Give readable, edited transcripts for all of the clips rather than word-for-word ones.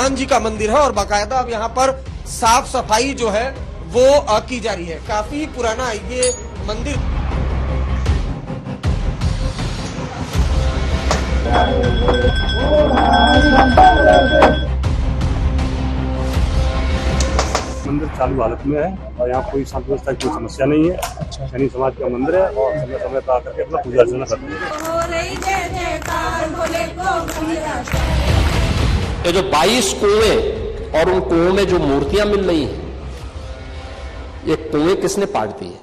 हनुमान जी का मंदिर है और बाकायदा अब यहाँ पर साफ सफाई जो है वो की जा रही है। काफी पुराना ये मंदिर मंदिर चालू हालत में है और यहाँ कोई शांति व्यवस्था की कोई समस्या नहीं है। शनि समाज का मंदिर है और समय समय पर आकर के अपना पूजा अर्चना करते हैं। ये जो 22 कुएं और उन कुओं में जो मूर्तियां मिल रही हैं, ये कुएं किसने पाट दी है?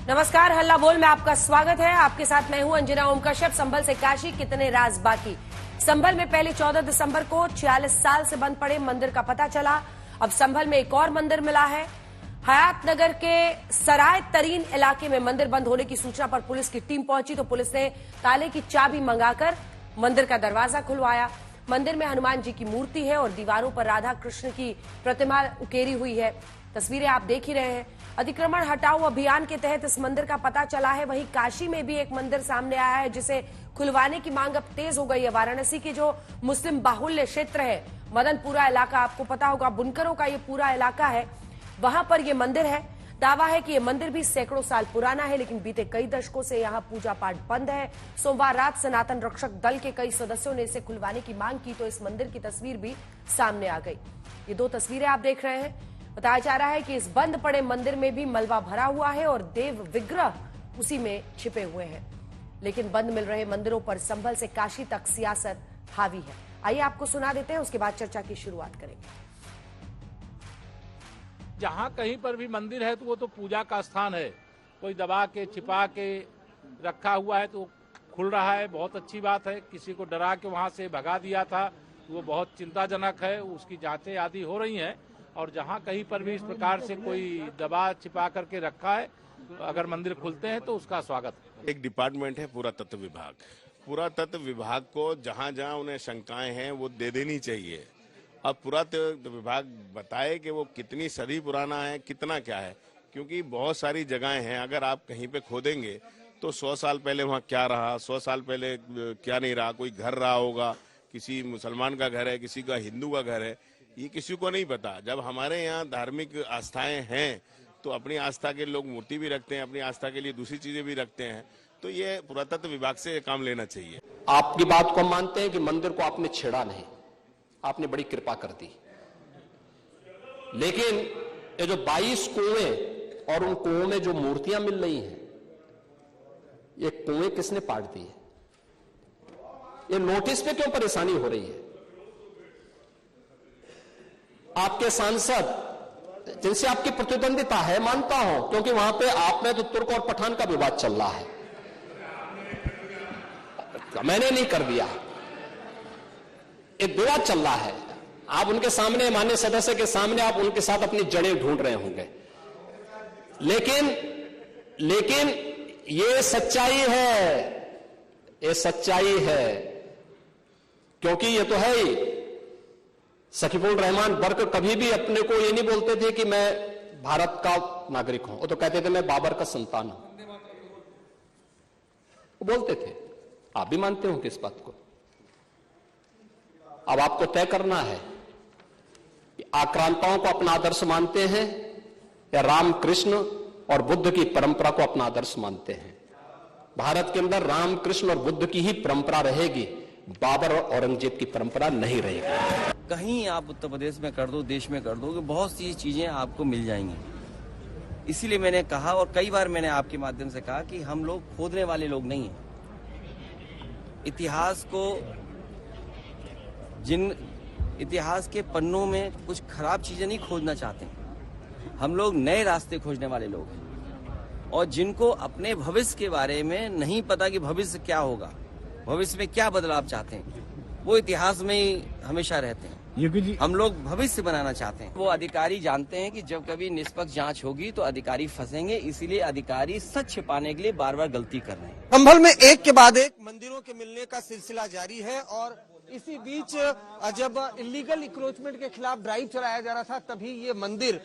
नमस्कार, हल्ला बोल में आपका स्वागत है। आपके साथ मैं हूं अंजना ओम कश्यप। संभल से काशी, कितने राज बाकी। संभल में पहले 14 दिसंबर को 46 साल से बंद पड़े मंदिर का पता चला। अब संभल में एक और मंदिर मिला है। हयात नगर के सराय तरीन इलाके में मंदिर बंद होने की सूचना पर पुलिस की टीम पहुंची तो पुलिस ने ताले की चाबी मंगाकर मंदिर का दरवाजा खुलवाया। मंदिर में हनुमान जी की मूर्ति है और दीवारों पर राधा कृष्ण की प्रतिमा उकेरी हुई है। तस्वीरें आप देख ही रहे हैं। अतिक्रमण हटाओ अभियान के तहत इस मंदिर का पता चला है। वहीं काशी में भी एक मंदिर सामने आया है जिसे खुलवाने की मांग अब तेज हो गई है। वाराणसी के जो मुस्लिम बाहुल्य क्षेत्र है, मदनपुरा इलाका, आपको पता होगा बुनकरों का ये पूरा इलाका है, वहां पर ये मंदिर है। दावा है कि ये मंदिर भी सैकड़ों साल पुराना है, लेकिन बीते कई दशकों से यहाँ पूजा पाठ बंद है। सोमवार रात सनातन रक्षक दल के कई सदस्यों ने इसे खुलवाने की मांग की तो इस मंदिर की तस्वीर भी सामने आ गई। ये दो तस्वीरें आप देख रहे हैं। बताया जा रहा है कि इस बंद पड़े मंदिर में भी मलबा भरा हुआ है और देव विग्रह उसी में छिपे हुए हैं। लेकिन बंद मिल रहे मंदिरों पर संभल से काशी तक सियासत हावी है। आइए आपको सुना देते हैं, उसके बाद चर्चा की शुरुआत करेंगे। जहाँ कहीं पर भी मंदिर है तो वो तो पूजा का स्थान है। कोई दबा के छिपा के रखा हुआ है तो खुल रहा है, बहुत अच्छी बात है। किसी को डरा के वहाँ से भगा दिया था, वो बहुत चिंताजनक है। उसकी जांचें आदि हो रही हैं और जहाँ कहीं पर भी इस प्रकार से कोई दबा छिपा करके रखा है, अगर मंदिर खुलते हैं तो उसका स्वागत है। एक डिपार्टमेंट है पुरातत्व विभाग। पुरातत्व विभाग को जहाँ जहाँ उन्हें शंकाएं हैं वो दे देनी चाहिए। अब पुरातत्व विभाग बताए कि वो कितनी सदी पुराना है, कितना क्या है, क्योंकि बहुत सारी जगहें हैं। अगर आप कहीं पे खोदेंगे तो 100 साल पहले वहाँ क्या रहा, 100 साल पहले क्या नहीं रहा। कोई घर रहा होगा, किसी मुसलमान का घर है, किसी का हिंदू का घर है, ये किसी को नहीं पता। जब हमारे यहाँ धार्मिक आस्थाएं हैं तो अपनी आस्था के लोग मूर्ति भी रखते हैं, अपनी आस्था के लिए दूसरी चीजें भी रखते हैं। तो ये पुरातत्व विभाग से काम लेना चाहिए। आपकी बात को मानते हैं कि मंदिर को आपने छेड़ा नहीं, आपने बड़ी कृपा कर दी। लेकिन ये जो 22 कुएं और उन कुओं में जो मूर्तियां मिल रही हैं, ये कुएं किसने पाट दी है? ये नोटिस पे क्यों परेशानी हो रही है? आपके सांसद जिनसे आपकी प्रतिद्वंदिता है, मानता हूं, क्योंकि वहां पे आप में तो तुर्क और पठान का विवाद चल रहा है, मैंने नहीं कर दिया, एक विवाद चल रहा है। आप उनके सामने, माननीय सदस्य के सामने, आप उनके साथ अपनी जड़ें ढूंढ रहे होंगे। लेकिन ये सच्चाई है, ये सच्चाई है, क्योंकि ये तो है ही। सकीफुल रहमान बर्क कभी भी अपने को ये नहीं बोलते थे कि मैं भारत का नागरिक हूं, वो तो कहते थे मैं बाबर का संतान हूं, वो बोलते थे। आप भी मानते हो किस बात को? अब आपको तय करना है कि आक्रांताओं को अपना आदर्श मानते हैं या रामकृष्ण और बुद्ध की परंपरा को अपना आदर्श मानते हैं। भारत के अंदर रामकृष्ण और बुद्ध की ही परंपरा रहेगी, बाबर और औरंगजेब की परंपरा नहीं रहेगी। कहीं आप उत्तर प्रदेश में कर दो, देश में कर दो, कि बहुत सी चीजें आपको मिल जाएंगी। इसीलिए मैंने कहा, और कई बार मैंने आपके माध्यम से कहा, कि हम लोग खोदने वाले लोग नहीं हैं। इतिहास को, जिन इतिहास के पन्नों में कुछ खराब चीजें नहीं खोजना चाहते, हम लोग नए रास्ते खोजने वाले लोग हैं। और जिनको अपने भविष्य के बारे में नहीं पता कि भविष्य क्या होगा, भविष्य में क्या बदलाव चाहते हैं, वो इतिहास में ही हमेशा रहते हैं। हम लोग भविष्य बनाना चाहते हैं। वो अधिकारी जानते हैं कि जब कभी निष्पक्ष जांच होगी तो अधिकारी फंसेंगे, इसीलिए अधिकारी सच छिपाने के लिए बार बार गलती कर रहे हैं। संभल में एक के बाद एक मंदिरों के मिलने का सिलसिला जारी है और इसी बीच जब इलीगल इंक्रोचमेंट के खिलाफ ड्राइव चलाया जा रहा था, तभी ये मंदिर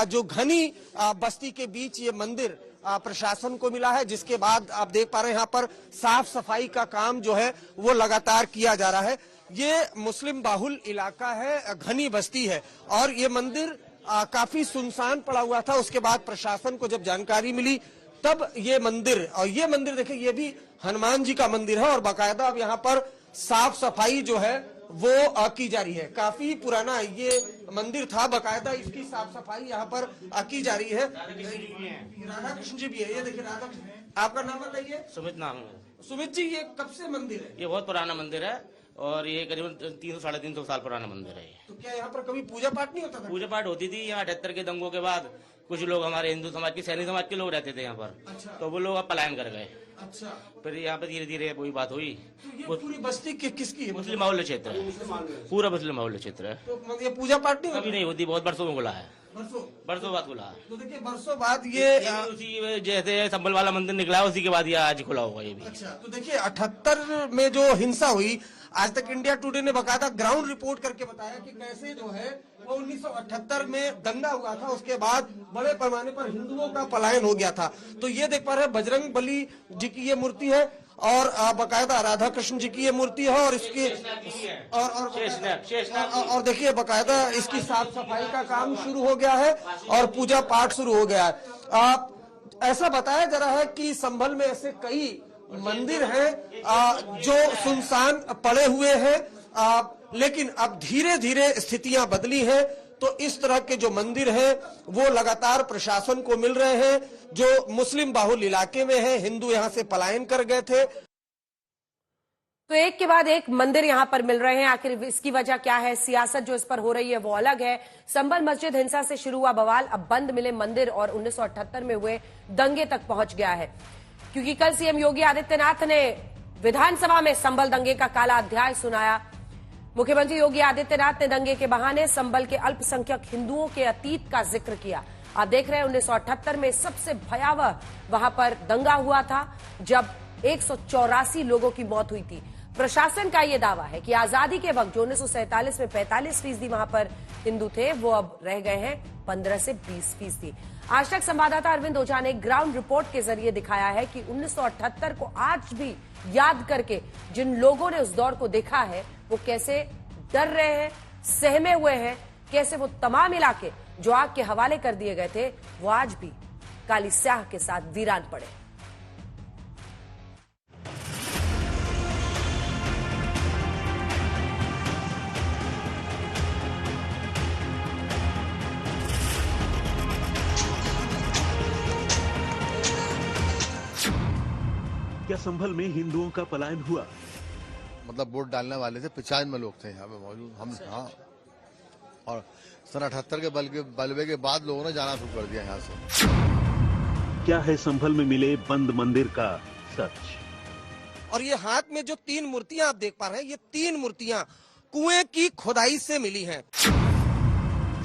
जो घनी बस्ती के बीच ये मंदिर प्रशासन को मिला है, जिसके बाद आप देख पा रहे हैं यहाँ पर साफ सफाई का काम जो है वो लगातार किया जा रहा है। ये मुस्लिम बाहुल इलाका है, घनी बस्ती है और ये मंदिर काफी सुनसान पड़ा हुआ था। उसके बाद प्रशासन को जब जानकारी मिली तब ये मंदिर देखिए, ये भी हनुमान जी का मंदिर है और बाकायदा अब यहाँ पर साफ सफाई जो है वो की जा रही है। काफी पुराना ये मंदिर था, बाकायदा इसकी साफ सफाई यहाँ पर की जा रही है। राधा कृष्ण जी भी है, ये देखिए राधा कृष्ण। आपका नाम बताइए? सुमित नाम है। सुमित जी, ये कब से मंदिर है? ये बहुत पुराना मंदिर है और ये करीबन 300-350 साल पुराना मंदिर है। तो क्या यहाँ पर कभी पूजा पाठ नहीं होता था? पूजा पाठ होती थी यहाँ 78 के दंगों के बाद। कुछ लोग हमारे हिंदू समाज के, सैनी समाज के लोग रहते थे यहाँ पर। अच्छा। तो वो लोग अब पलायन कर गए। अच्छा। फिर यहाँ पे धीरे धीरे वही बात हुई। तो ये पूरी बस्ती किसकी है? मुस्लिम बाहुल्य क्षेत्र है, पूरा मुस्लिम बाहुल्य क्षेत्र है। तो ये पूजा पाठ नहीं कभी नहीं होती, बहुत बरसों में खुला है, बरसों बाद खुला है। तो देखिए बरसों बाद ये उसी जैसे संभल वाला मंदिर निकला है उसी के बाद ये आज खुला होगा ये भी। अच्छा, तो देखिए 78 में जो हिंसा हुई, आज तक इंडिया टुडे ने बकायदा ग्राउंड रिपोर्ट करके बताया कि कैसे जो है वो 1978 में दंगा हुआ था, उसके बाद बड़े पैमाने पर हिंदुओं का पलायन हो गया था। तो ये देख पा रहे हैं बजरंग बली जी की ये मूर्ति है और बाकायदा राधा कृष्ण जी की ये मूर्ति है और इसकी और देखिए बाकायदा इसकी साफ सफाई का काम शुरू हो गया है और पूजा पाठ शुरू हो गया है। ऐसा बताया जा रहा है कि संभल में ऐसे कई मंदिर हैं जो सुनसान पड़े हुए हैं, लेकिन अब धीरे धीरे स्थितियां बदली हैं। तो इस तरह के जो मंदिर हैं वो लगातार प्रशासन को मिल रहे हैं, जो मुस्लिम बाहुल इलाके में है, हिंदू यहां से पलायन कर गए थे। तो एक के बाद एक मंदिर यहां पर मिल रहे हैं। आखिर इसकी वजह क्या है? सियासत जो इस पर हो रही है वो अलग है। संभल मस्जिद हिंसा से शुरू हुआ बवाल अब बंद मिले मंदिर और 1978 में हुए दंगे तक पहुंच गया है, क्योंकि कल सीएम योगी आदित्यनाथ ने विधानसभा में संभल दंगे का काला अध्याय सुनाया। मुख्यमंत्री योगी आदित्यनाथ ने दंगे के बहाने संभल के अल्पसंख्यक हिंदुओं के अतीत का जिक्र किया। आप देख रहे हैं 1978 में सबसे भयावह वहां पर दंगा हुआ था जब 184 लोगों की मौत हुई थी। प्रशासन का यह दावा है कि आजादी के वक्त जो 1947 में 45% वहां पर हिंदू थे वो अब रह गए हैं 15 से 20%। आज तक संवाददाता अरविंद ओझा ने ग्राउंड रिपोर्ट के जरिए दिखाया है कि 1978 को आज भी याद करके जिन लोगों ने उस दौर को देखा है वो कैसे डर रहे हैं, सहमे हुए हैं, कैसे वो तमाम इलाके जो आग के हवाले कर दिए गए थे वो आज भी काली स्याह के साथ वीरान पड़े। क्या संभल में हिंदुओं का पलायन हुआ? मतलब वोट डालने वाले थे 95 लोग थे यहाँ पे मौजूद हम। हाँ, और सन 78 के बलबे के बाद लोगों ने जाना शुरू कर दिया यहाँ से। क्या है संभल में मिले बंद मंदिर का सच? और ये हाथ में जो 3 मूर्तियां आप देख पा रहे हैं, ये 3 मूर्तियां कुएं की खुदाई से मिली हैं।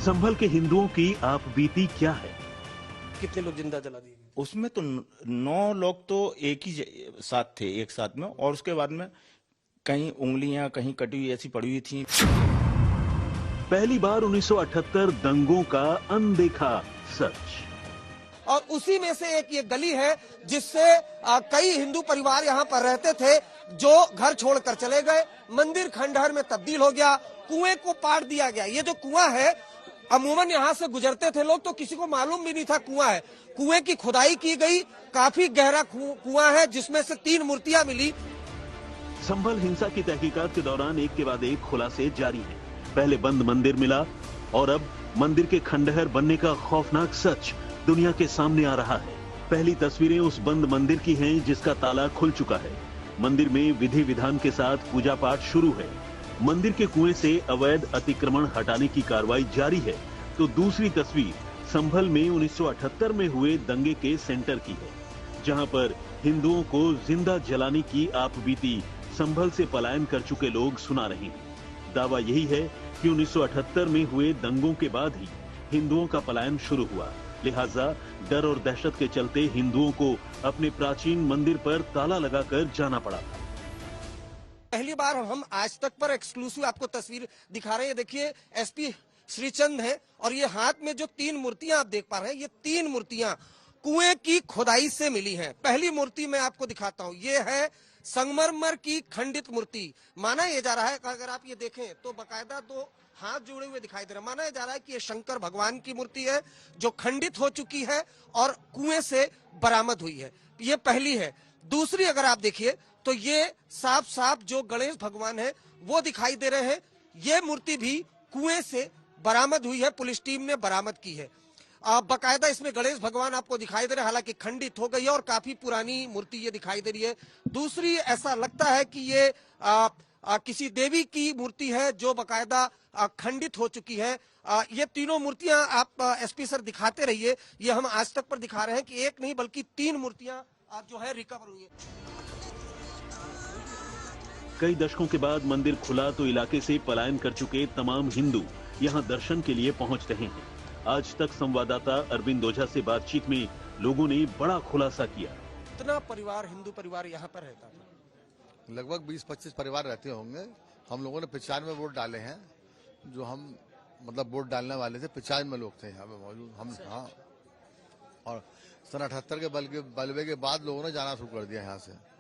संभल के हिंदुओं की आप बीती क्या है? कितने लोग जिंदा जला दिए? उसमें तो 9 लोग तो एक ही साथ थे, एक साथ में, और उसके बाद में कहीं उंगलियां कहीं कटी हुई ऐसी पड़ी हुई थी। पहली बार 1978 दंगों का अनदेखा सच। और उसी में से एक ये गली है जिससे कई हिंदू परिवार यहाँ पर रहते थे, जो घर छोड़कर चले गए। मंदिर खंडहर में तब्दील हो गया, कुएं को पाट दिया गया। ये जो कुआं है, अमूमन यहाँ से गुजरते थे लोग तो किसी को मालूम भी नहीं था कुआं है। कुएं की खुदाई की गई, काफी गहरा कुआं है जिसमें से 3 मूर्तियां मिली। संभल हिंसा की तहकीकात के दौरान एक के बाद एक खुलासे जारी हैं। पहले बंद मंदिर मिला और अब मंदिर के खंडहर बनने का खौफनाक सच दुनिया के सामने आ रहा है। पहली तस्वीरें उस बंद मंदिर की हैं जिसका ताला खुल चुका है। मंदिर में विधि विधान के साथ पूजा पाठ शुरू है। मंदिर के कुएं से अवैध अतिक्रमण हटाने की कार्रवाई जारी है। तो दूसरी तस्वीर संभल में 1978 में हुए दंगे के सेंटर की है, जहां पर हिंदुओं को जिंदा जलाने की आपबीती संभल से पलायन कर चुके लोग सुना रहे हैं। दावा यही है कि 1978 में हुए दंगों के बाद ही हिंदुओं का पलायन शुरू हुआ, लिहाजा डर और दहशत के चलते हिंदुओं को अपने प्राचीन मंदिर पर ताला लगाकर जाना पड़ा था। पहली बार हम आज तक पर एक्सक्लूसिव आपको तस्वीर दिखा रहे हैं। देखिए एसपी श्रीचंद है और ये हाथ में जो 3 मूर्तियां आप देख पा रहे हैं, ये 3 मूर्तियां कुएं की खुदाई से मिली हैं। पहली मूर्ति मैं आपको दिखाता हूं, ये है संगमरमर की खंडित मूर्ति। माना यह जा रहा है कि अगर आप ये देखें तो बकायदा 2 हाथ जुड़े हुए दिखाई दे रहे हैं। माना जा रहा है कि ये शंकर भगवान की मूर्ति है जो खंडित हो चुकी है और कुएं से बरामद हुई है। ये पहली है। दूसरी अगर आप देखिए तो ये साफ साफ जो गणेश भगवान है वो दिखाई दे रहे हैं। ये मूर्ति भी कुएं से बरामद हुई है, पुलिस टीम ने बरामद की है। बकायदा इसमें गणेश भगवान आपको दिखाई दे रहे हैं, हालांकि खंडित हो गई है और काफी पुरानी मूर्ति ये दिखाई दे रही है। दूसरी ऐसा लगता है कि ये किसी देवी की मूर्ति है जो बकायदा खंडित हो चुकी है। ये तीनों मूर्तियां आप एसपी सर दिखाते रहिए। ये हम आज तक पर दिखा रहे हैं कि एक नहीं बल्कि 3 मूर्तियां जो है रिकवर हुई है। कई दशकों के बाद मंदिर खुला तो इलाके से पलायन कर चुके तमाम हिंदू यहां दर्शन के लिए पहुंच रहे हैं। आज तक संवाददाता अरविंद ओझा से बातचीत में लोगों ने बड़ा खुलासा किया। कितना परिवार, हिंदू परिवार यहाँ पर रहता था? लगभग 20-25 परिवार रहते होंगे। हम लोगों ने 95 वोट डाले हैं। जो हम मतलब वोट डालने वाले थे 95 लोग थे यहाँ पे मौजूद। हम हाँ, और सन 78 के बलबे के बाद लोगों ने जाना शुरू कर दिया यहाँ से।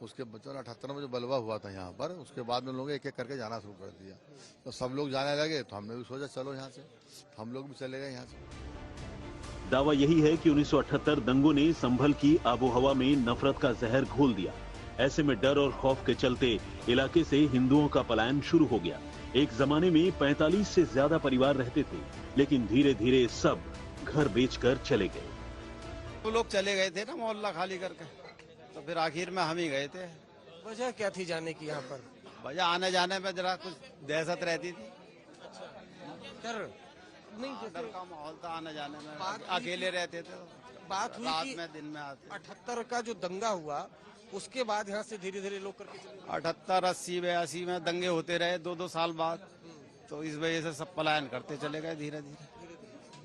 उसके 78 में जो बलवा हुआ था यहाँ पर, उसके बाद में लोगों एक एक करके जाना शुरू कर दिया। तो सब लोग जाने लगे तो हमने भी सोचा चलो यहाँ से, हम लोग भी चले गए यहाँ से। दावा यही है कि 1978 दंगों ने संभल की आबोहवा में नफरत का जहर घोल दिया। ऐसे में डर और खौफ के चलते इलाके से हिंदुओं का पलायन शुरू हो गया। एक जमाने में 45 से ज्यादा परिवार रहते थे, लेकिन धीरे धीरे सब घर बेचकर चले गए। वो लोग चले गए थे ना मोहल्ला खाली करके, तो फिर आखिर में हम ही गए थे। वजह क्या थी जाने की यहाँ पर? वजह आने जाने में जरा कुछ दहशत रहती थी। डर नहीं, डर का माहौल था आने जाने में, अकेले रहते थे। बात हुई रात कि में दिन में आते। 78 का जो दंगा हुआ उसके बाद यहाँ से धीरे धीरे लोग करके चले गए। 78, 80, 82 में दंगे होते रहे 2-2 साल बाद, तो इस वजह से सब पलायन करते चले गए धीरे धीरे।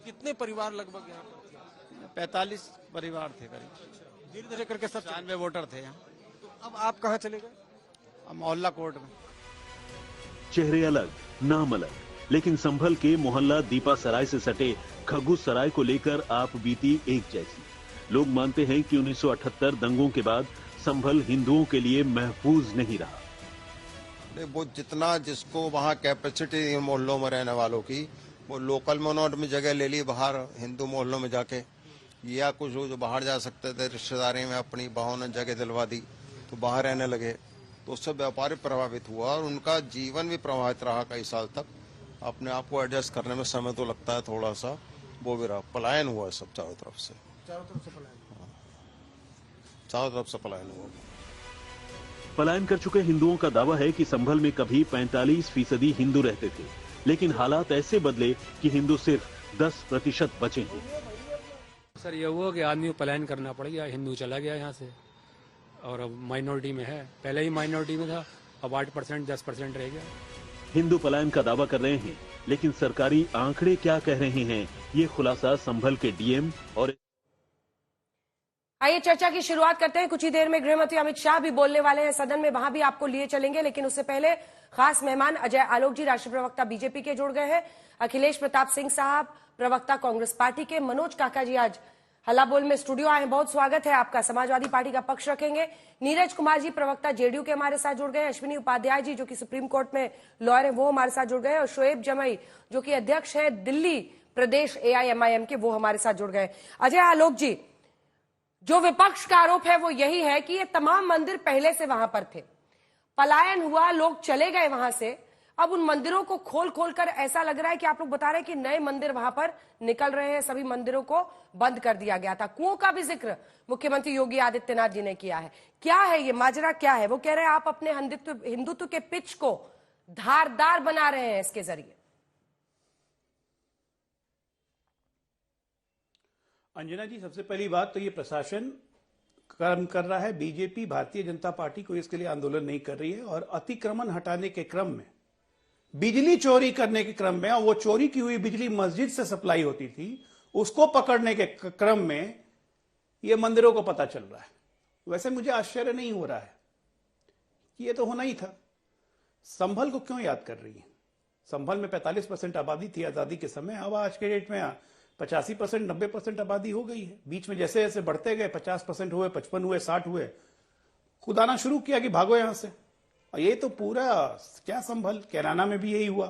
कितने परिवार लगभग यहाँ पर? 45 परिवार थे करीब। धीरे धीरे करके सब 95 वोटर थे यहाँ। तो अब आप कहाँ चले गए? हम मोहल्ला कोर्ट में। चेहरे अलग, नाम अलग, लेकिन संभल के मोहल्ला दीपा सराय से सटे खग्गू सराय को लेकर आप बीती एक जैसी। लोग मानते हैं कि 1978 दंगों के बाद संभल हिंदुओं के लिए महफूज नहीं रहा। वो जितना जिसको वहाँ कैपेसिटी मोहल्लों में रहने वालों की, वो लोकल में उन्होंने जगह ले ली बाहर हिंदू मोहल्लों में जाके, या कुछ जो बाहर जा सकते थे रिश्तेदारी में अपनी बहनों ने जगह दिलवा दी तो बाहर रहने लगे। तो उससे व्यापार प्रभावित हुआ और उनका जीवन भी प्रभावित रहा कई साल तक। अपने आप को एडजस्ट करने में समय तो लगता है थोड़ा सा, वो भी रहा। पलायन हुआ सब चारों तरफ से। चारों तरफ से पलायन? चारों तरफ से पलायन हुआ। पलायन कर चुके हिंदुओं का दावा है कि संभल में कभी 45% हिंदू रहते थे, लेकिन हालात ऐसे बदले कि हिंदू सिर्फ 10% बचे हैं। सर ये हुआ कि आदमी को पलायन करना पड़ गया, हिंदू चला गया यहाँ से और अब माइनॉरिटी में है। पहले ही माइनॉरिटी में था, अब 8% 10% रह गया। हिंदू पलायन का दावा कर रहे हैं, लेकिन सरकारी आंकड़े क्या कह रहे हैं, ये खुलासा संभल के डीएम और आइए चर्चा की शुरुआत करते हैं। कुछ ही देर में गृहमंत्री अमित शाह भी बोलने वाले हैं सदन में, वहां भी आपको लिए चलेंगे, लेकिन उससे पहले खास मेहमान अजय आलोक जी राष्ट्रीय प्रवक्ता बीजेपी के जुड़ गए हैं। अखिलेश प्रताप सिंह साहब प्रवक्ता कांग्रेस पार्टी के, मनोज काका जी आज हल्ला बोल में स्टूडियो आए, बहुत स्वागत है आपका। समाजवादी पार्टी का पक्ष रखेंगे। नीरज कुमार जी प्रवक्ता जेडीयू के हमारे साथ जुड़ गए। अश्विनी उपाध्याय जी जो कि सुप्रीम कोर्ट में लॉयर है वो हमारे साथ जुड़ गए, और शोएब जमई जो कि अध्यक्ष है दिल्ली प्रदेश AIMIM के, वो हमारे साथ जुड़ गए। अजय आलोक जी, जो विपक्ष का आरोप है वो यही है कि ये तमाम मंदिर पहले से वहां पर थे, पलायन हुआ, लोग चले गए वहां से, अब उन मंदिरों को खोल खोल कर ऐसा लग रहा है कि आप लोग बता रहे हैं कि नए मंदिर वहां पर निकल रहे हैं, सभी मंदिरों को बंद कर दिया गया था। कुओं का भी जिक्र मुख्यमंत्री योगी आदित्यनाथ जी ने किया है। क्या है ये माजरा, क्या है? वो कह रहे हैं आप अपने हिंदुत्व के पिच को धारदार बना रहे हैं इसके जरिए। अंजना जी, सबसे पहली बात तो ये प्रशासन कर्म कर रहा है। बीजेपी भारतीय जनता पार्टी कोई इसके लिए आंदोलन नहीं कर रही है, और अतिक्रमण हटाने के क्रम में, बिजली चोरी करने के क्रम में, और वो चोरी की हुई बिजली मस्जिद से सप्लाई होती थी, उसको पकड़ने के क्रम में ये मंदिरों को पता चल रहा है। वैसे मुझे आश्चर्य नहीं हो रहा है, ये तो होना ही था। संभल को क्यों याद कर रही है? संभल में 45% आबादी थी आजादी के समय, अब आज के डेट में 85% 90% आबादी हो गई है। बीच में जैसे जैसे बढ़ते गए 50% हुए, 55 हुए, 60 हुए, खुदाना शुरू किया कि भागो यहां से। और ये तो पूरा क्या संभल, कैराना में भी यही हुआ।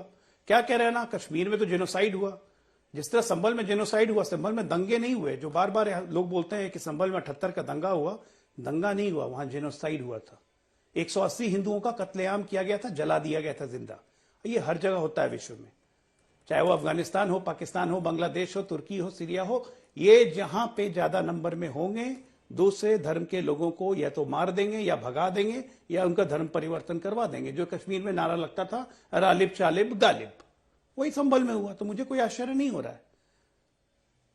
क्या कैराना, कश्मीर में तो जेनोसाइड हुआ। जिस तरह संभल में जेनोसाइड हुआ, संभल में दंगे नहीं हुए। जो बार बार लोग बोलते हैं कि संभल में 78 का दंगा हुआ, दंगा नहीं हुआ, वहां जेनोसाइड हुआ था। 180 हिंदुओं का कत्लेआम किया गया था, जला दिया गया था जिंदा। ये हर जगह होता है विश्व में, चाहे वो अफगानिस्तान हो, पाकिस्तान हो, बांग्लादेश हो, तुर्की हो, सीरिया हो। ये जहां पे ज्यादा नंबर में होंगे, दूसरे धर्म के लोगों को या तो मार देंगे या भगा देंगे या उनका धर्म परिवर्तन करवा देंगे। जो कश्मीर में नारा लगता था, रालिब चालिब गालिब, वही संभल में हुआ। तो मुझे कोई आश्चर्य नहीं हो रहा है।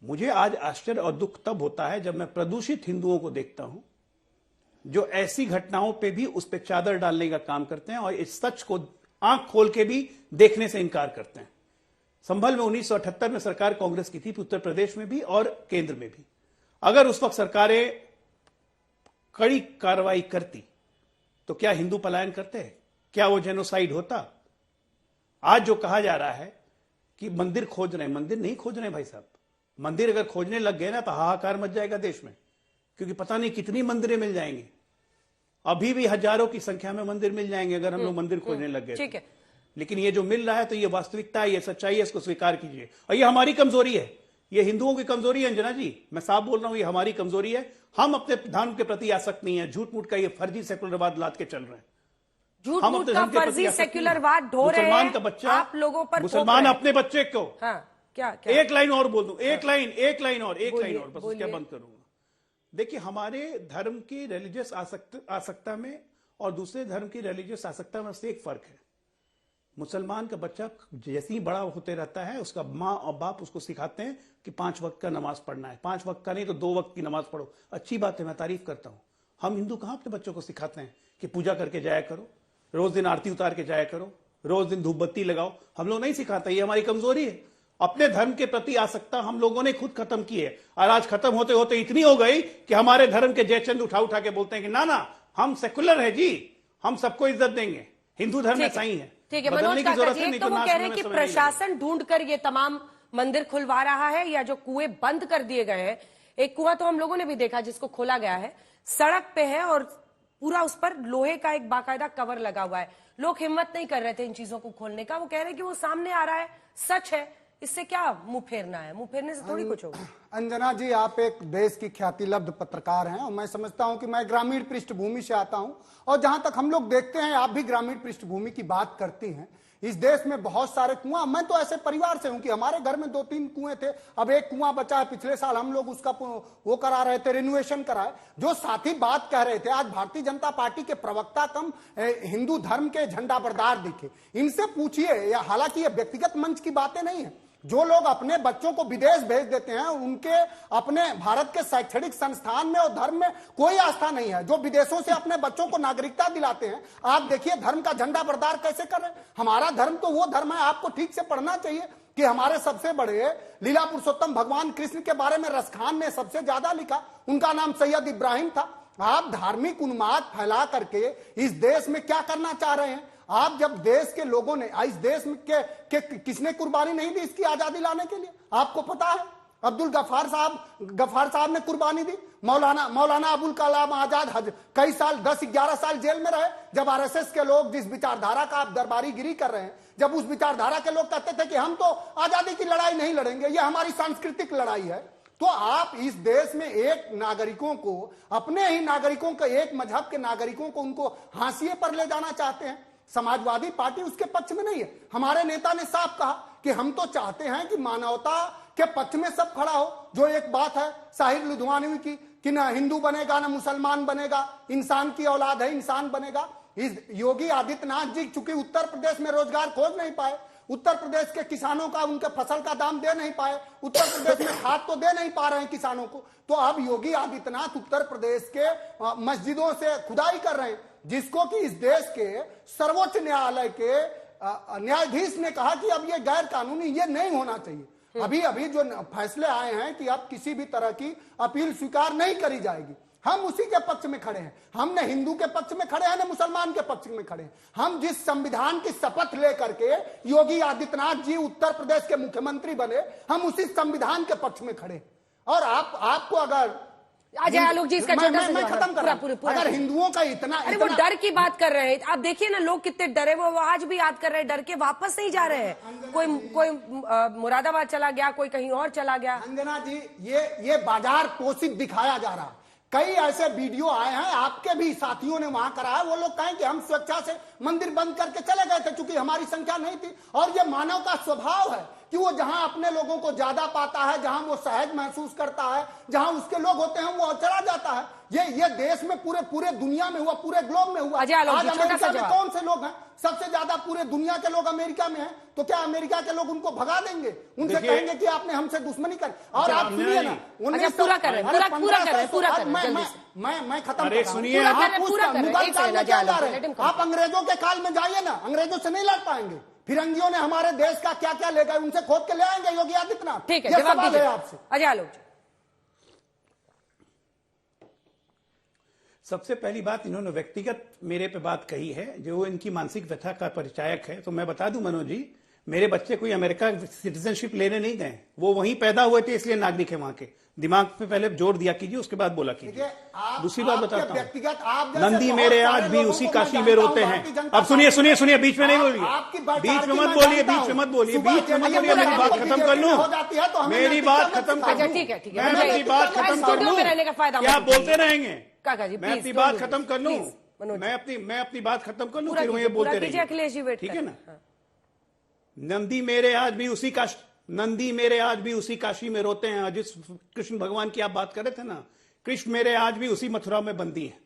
मुझे आज आश्चर्य और दुख तब होता है जब मैं प्रदूषित हिंदुओं को देखता हूं जो ऐसी घटनाओं पे भी उस पर चादर डालने का काम करते हैं और इस सच को आंख खोल के भी देखने से इनकार करते हैं। संभल में 1978 में सरकार कांग्रेस की थी, उत्तर प्रदेश में भी और केंद्र में भी। अगर उस वक्त सरकारें कड़ी कार्रवाई करती तो क्या हिंदू पलायन करते? क्या वो जेनोसाइड होता? आज जो कहा जा रहा है कि मंदिर खोज रहे हैं, मंदिर नहीं खोज रहे हैं भाई साहब। मंदिर अगर खोजने लग गए ना तो हाहाकार मच जाएगा देश में, क्योंकि पता नहीं कितनी मंदिरें मिल जाएंगी। अभी भी हजारों की संख्या में मंदिर मिल जाएंगे अगर हम लोग मंदिर खोजने लग गए। ठीक है, लेकिन ये जो मिल रहा है तो ये वास्तविकता है, ये सच्चाई है, इसको स्वीकार कीजिए। और ये हमारी कमजोरी है, ये हिंदुओं की कमजोरी है अंजना जी, मैं साफ बोल रहा हूं, ये हमारी कमजोरी है। हम अपने धर्म के प्रति आसक्त नहीं है। झूठ मूठ का ये फर्जी सेकुलरवाद लाद के चल रहे हैं। झूठ मूठ का फर्जी सेक्युलरवाद ढो रहे हैं। मुसलमान का बच्चा, आप लोगों पर मुसलमान अपने बच्चे को, हाँ, क्या एक लाइन और बोल दूं, एक लाइन और बस उसके बंद करूंगा। देखिए, हमारे धर्म की रिलीजियस आसक्ता में और दूसरे धर्म की रिलीजियस आसक्ता में से एक फर्क है। मुसलमान का बच्चा जैसे ही बड़ा होते रहता है, उसका माँ और बाप उसको सिखाते हैं कि 5 वक्त का नमाज पढ़ना है। 5 वक्त का नहीं तो 2 वक्त की नमाज पढ़ो। अच्छी बात है, मैं तारीफ करता हूं। हम हिंदू कहां अपने बच्चों को सिखाते हैं कि पूजा करके जाया करो, रोज दिन आरती उतार के जाया करो, रोज दिन धूप बत्ती लगाओ। हम लोग नहीं सिखाते, ये हमारी कमजोरी है। अपने धर्म के प्रति आसक्ता हम लोगों ने खुद खत्म की है। और आज खत्म होते होते इतनी हो गई कि हमारे धर्म के जयचंद उठा उठा के बोलते हैं कि ना हम सेकुलर है जी, हम सबको इज्जत देंगे, हिंदू धर्म ऐसा ही है। ठीक है मनोज काका जी, एक तो वो कह रहे हैं कि प्रशासन ढूंढकर ये तमाम मंदिर खुलवा रहा है या जो कुएं बंद कर दिए गए हैं। एक कुआं तो हम लोगों ने भी देखा जिसको खोला गया है, सड़क पे है और पूरा उस पर लोहे का एक बाकायदा कवर लगा हुआ है। लोग हिम्मत नहीं कर रहे थे इन चीजों को खोलने का। वो कह रहे हैं कि वो सामने आ रहा है, सच है, इससे क्या मुंह फेरना है? मुंह फेरने से थोड़ी कुछ होगा। अंजना जी, आप एक देश की ख्यातिलब्ध पत्रकार हैं और मैं समझता हूं कि मैं ग्रामीण पृष्ठभूमि से आता हूं और जहां तक हम लोग देखते हैं, आप भी ग्रामीण पृष्ठभूमि की बात करती हैं। इस देश में बहुत सारे कुआं, मैं तो ऐसे परिवार से हूं कि हमारे घर में 2-3 कुएं थे, अब एक कुआं बचा है। पिछले साल हम लोग उसका वो करा रहे थे, रिनोवेशन कराए। जो साथी बात कह रहे थे, आज भारतीय जनता पार्टी के प्रवक्ता कम हिंदू धर्म के झंडा बरदार दिखे। इनसे पूछिए, हालांकि ये व्यक्तिगत मंच की बातें नहीं है, जो लोग अपने बच्चों को विदेश भेज देते हैं उनके अपने भारत के शैक्षणिक संस्थान में और धर्म में कोई आस्था नहीं है। जो विदेशों से अपने बच्चों को नागरिकता दिलाते हैं, आप देखिए धर्म का झंडा बरदार कैसे कर रहे हैं। हमारा धर्म तो वो धर्म है, आपको ठीक से पढ़ना चाहिए कि हमारे सबसे बड़े लीला पुरुषोत्तम भगवान कृष्ण के बारे में रसखान ने सबसे ज्यादा लिखा, उनका नाम सैयद इब्राहिम था। आप धार्मिक उन्माद फैला करके इस देश में क्या करना चाह रहे हैं? आप जब देश के लोगों ने, इस देश में के किसने कुर्बानी नहीं दी इसकी आजादी लाने के लिए? आपको पता है, अब्दुल गफ्फार साहब ने कुर्बानी दी। मौलाना अबुल कलाम आजाद कई साल 10-11 साल जेल में रहे। जब आरएसएस के लोग जिस विचारधारा का आप दरबारीगिरी कर रहे हैं, जब उस विचारधारा के लोग कहते थे कि हम तो आजादी की लड़ाई नहीं लड़ेंगे, ये हमारी सांस्कृतिक लड़ाई है, तो आप इस देश में एक नागरिकों को, अपने ही नागरिकों को, एक मजहब के नागरिकों को उनको हाशिए पर ले जाना चाहते हैं। समाजवादी पार्टी उसके पक्ष में नहीं है। हमारे नेता ने साफ कहा कि हम तो चाहते हैं कि मानवता के पक्ष में सब खड़ा हो। जो एक बात है साहिर लुधियानवी की कि ना हिंदू बनेगा ना मुसलमान बनेगा, इंसान की औलाद है, इंसान बनेगा। इस योगी आदित्यनाथ जी चूंकि उत्तर प्रदेश में रोजगार खोज नहीं पाए, उत्तर प्रदेश के किसानों का, उनके फसल का दाम दे नहीं पाए, उत्तर प्रदेश में खाद तो दे नहीं पा रहे हैं किसानों को, तो अब योगी आदित्यनाथ उत्तर प्रदेश के मस्जिदों से खुदाई कर रहे हैं, जिसको कि इस देश के सर्वोच्च न्यायालय के न्यायाधीश ने कहा कि अब ये गैर कानूनी, ये नहीं होना चाहिए। अभी जो फैसले आए हैं कि अब किसी भी तरह की अपील स्वीकार नहीं करी जाएगी। हम उसी के पक्ष में खड़े हैं। हम न हिंदू के पक्ष में खड़े हैं न मुसलमान के पक्ष में खड़े हैं। हम जिस संविधान की शपथ लेकर के योगी आदित्यनाथ जी उत्तर प्रदेश के मुख्यमंत्री बने, हम उसी संविधान के पक्ष में खड़े हैं। और आपको अगर अजय आलोक जी इसका छोटा सा खत्म कर रहा, अगर हिंदुओं का इतना वो डर की बात कर रहे हैं, आप देखिए ना लोग कितने डरे, वो आज भी याद कर रहे हैं, डर के वापस नहीं जा रहे हैं। कोई मुरादाबाद चला गया, कोई कहीं और चला गया। अंजना जी, ये बाजार पोषित दिखाया जा रहा। कई ऐसे वीडियो आए हैं, आपके भी साथियों ने वहां कराया, वो लोग कहें कि हम स्वेच्छा से मंदिर बंद करके चले गए थे क्योंकि हमारी संख्या नहीं थी। और ये मानव का स्वभाव है कि वो जहां अपने लोगों को ज्यादा पाता है, जहां वो सहज महसूस करता है, जहां उसके लोग होते हैं, वो चला जाता है। ये देश में पूरे दुनिया में हुआ, पूरे ग्लोब में हुआ। आज अमेरिका में कौन से लोग हैं? सबसे ज्यादा पूरे दुनिया के लोग अमेरिका में हैं। तो क्या अमेरिका के लोग उनको भगा देंगे? उनसे कहेंगे कि आपने हमसे दुश्मनी कर। और आप सुनिए ना, पूरा कर रहे हैं, मैं खत्म कर सुनिए, आप अंग्रेजों के काल में जाइए ना, अंग्रेजों से नहीं लड़ पाएंगे। फिरंगियों ने हमारे देश का क्या क्या ले गए, उनसे खोद के ले आएंगे योगी आदित्यनाथ। ठीक है, जवाब दीजिए आपसे अजय आलोक जी। सबसे पहली बात, इन्होंने व्यक्तिगत मेरे पे बात कही है जो इनकी मानसिक व्यथा का परिचायक है। तो मैं बता दूं मनोज जी, मेरे बच्चे कोई अमेरिका सिटीजनशिप लेने नहीं गए, वो वहीं पैदा हुए थे इसलिए नागरिक है वहां के। दिमाग पे पहले जोर दिया कीजिए, उसके बाद बोला कीजिए। दूसरी बात बताता हूं, नंदी मेरे आज भी उसी काशी में रोते हैं। अब सुनिए सुनिए सुनिए, बीच में नहीं बोलिए, बीच में मत बोलिए, बीच में मत बोलिए, बीच में मत बोलिए। मेरी बात खत्म कर लूं, मेरी बात खत्म कर लूं, मैं अपनी बात खत्म कर लूं, क्या आप बोलते रहेंगे? मैं अपनी बात खत्म कर लूं, मैं अपनी बात खत्म कर लूं, फिर वो ये बोलते रहेंगे, ठीक है ना? नंदी मेरे आज भी उसी काशी में रोते हैं। जिस कृष्ण भगवान की आप बात कर रहे थे ना, कृष्ण मेरे आज भी उसी मथुरा में बंदी है।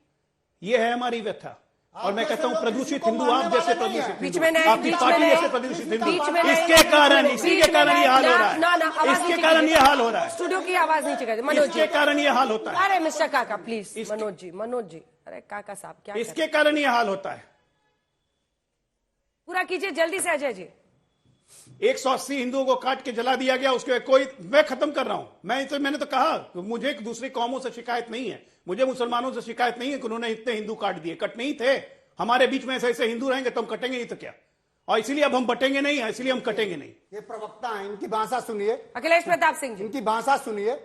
ये है हमारी व्यथा। और मैं कहता हूं प्रदूषित हिंदू, आप जैसे प्रदूषित हिंदू, आपकी पार्टी जैसे प्रदूषित हिंदू, इसके कारण इसी के कारण ये हाल हो रहा है, इसके कारण ये हाल हो रहा है। स्टूडियो की आवाज नहीं चलेगी मनोज जी, इसके कारण ये हाल होता है। अरे मिस्टर काका प्लीज, मनोज जी, अरे काका साहब क्या, इसके कारण ये हाल होता है। पूरा कीजिए जल्दी से अजय जी। 180 हिंदुओं को काट के जला दिया गया, उसके कोई, मैं खत्म कर रहा हूं। मैंने तो कहा मुझे दूसरी कौमों से शिकायत नहीं है, मुझे मुसलमानों से शिकायत नहीं है कि उन्होंने इतने हिंदू काट दिए। कट नहीं थे, हमारे बीच में ऐसे हिंदू रहेंगे तो हम कटेंगे नहीं तो क्या? और इसीलिए अब हम बटेंगे नहीं, इसलिए हम कटेंगे नहीं। ये प्रवक्ता है, इनकी भाषा सुनिए। अखिलेश प्रताप सिंह जी, इनकी भाषा सुनिए।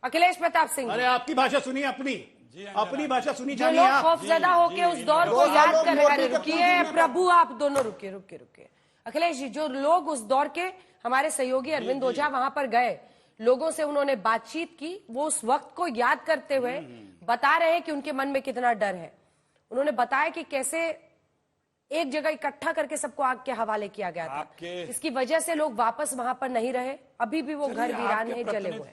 अखिलेश प्रताप सिंह, अरे आपकी भाषा सुनिए, अपनी भाषा सुनी जानिए। जो लोग खौफजदा होके उस दौर को याद कर रहे हैं, रुकिए प्रभु, आप दोनों रुकिए। अखिलेश जी, जो लोग उस दौर के हमारे सहयोगी अरविंद ओझा वहां पर गए, लोगों से उन्होंने बातचीत की, वो उस वक्त को याद करते हुए बता रहे हैं कि उनके मन में कितना डर है। उन्होंने बताया कि कैसे एक जगह इकट्ठा करके सबको आग के हवाले किया गया था, इसकी वजह से लोग वापस वहां पर नहीं रहे, अभी भी वो घर वीरान है, जले हुए।